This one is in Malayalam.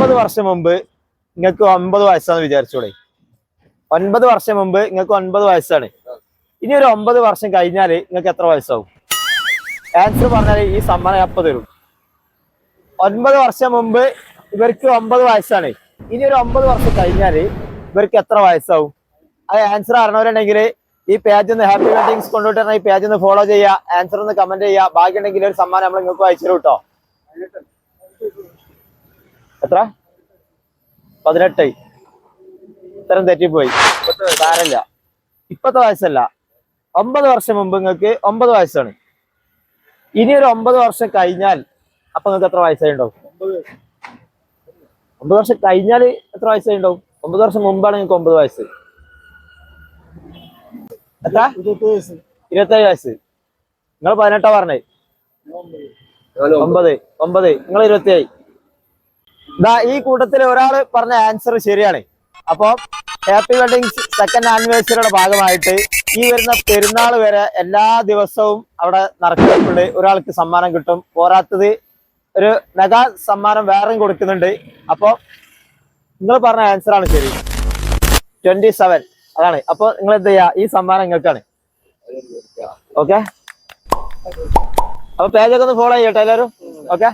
9 വർഷം മുമ്പ് നിങ്ങൾക്ക് 9 വയസ്സാന്ന് വിചാരിച്ചോളെ. 9 വർഷം മുമ്പ് നിങ്ങൾക്ക് 9 വയസ്സാണ്. ഇനി ഒരു 9 വർഷം കഴിഞ്ഞാല് നിങ്ങൾക്ക് എത്ര വയസ്സാവും? ആൻസർ പറഞ്ഞാല് ഈ സമ്മാനം അപ്പൊ തരും. 9 വർഷം മുമ്പ് ഇവർക്ക് 9 വയസ്സാണ്. ഇനി ഒരു 9 വർഷം കഴിഞ്ഞാല് ഇവർക്ക് എത്ര വയസ്സാവും? അത് ആൻസർ അറിഞ്ഞവരുണ്ടെങ്കിൽ ഈ പേജ് ഒന്ന് ഹാപ്പി വെഡിങ്സ് കൊണ്ടുപോയിട്ട് ഈ പേജ് ഒന്ന് ഫോളോ ചെയ്യുക, ആൻസർ ഒന്ന് കമന്റ് ചെയ്യുക. ബാക്കിയുണ്ടെങ്കിൽ ഒരു സമ്മാനം നമ്മൾ നിങ്ങൾക്ക് അയച്ചു തരും കേട്ടോ. എത്ര? 18. ഇത്തരം തെറ്റിപ്പോയി, സാരമില്ല. ഇപ്പത്തെ വയസ്സല്ല, 9 വർഷം മുമ്പ് നിങ്ങൾക്ക് 9 വയസ്സാണ്. ഇനി ഒരു 9 വർഷം കഴിഞ്ഞാൽ അപ്പൊ നിങ്ങൾക്ക് എത്ര വയസ്സായി ഉണ്ടാവും? 9 വർഷം കഴിഞ്ഞാൽ എത്ര വയസ്സായി ഉണ്ടാവും? 9 വർഷം മുമ്പാണ് നിങ്ങൾക്ക് 9 വയസ്സ്. എത്ര? 27 വയസ്സ്. നിങ്ങൾ 18 പറഞ്ഞേ. 9 നിങ്ങൾ 27. ഇതാ ഈ കൂട്ടത്തിൽ ഒരാള് പറഞ്ഞ ആൻസർ ശരിയാണ്. അപ്പൊ ഹാപ്പി വെഡിങ്സ് സെക്കൻഡ് ആനിവേഴ്സറിയുടെ ഭാഗമായിട്ട് ഈ വരുന്ന പെരുന്നാൾ വരെ എല്ലാ ദിവസവും അവിടെ നറുക്കെടുപ്പുണ്ട്. ഒരാൾക്ക് സമ്മാനം കിട്ടും. പോരാത്തത് ഒരു മെഗാ സമ്മാനം വേറെയും കൊടുക്കുന്നുണ്ട്. അപ്പൊ നിങ്ങൾ പറഞ്ഞ ആൻസർ ആണ് ശരി, 27 അതാണ്. അപ്പൊ നിങ്ങൾ എന്ത് ചെയ്യാ, ഈ സമ്മാനം നിങ്ങൾക്കാണ്. ഓക്കെ, അപ്പൊ പേജൊക്കെ ഒന്ന് ഫോളോ ചെയ്യട്ടെ എല്ലാവരും. ഓക്കെ.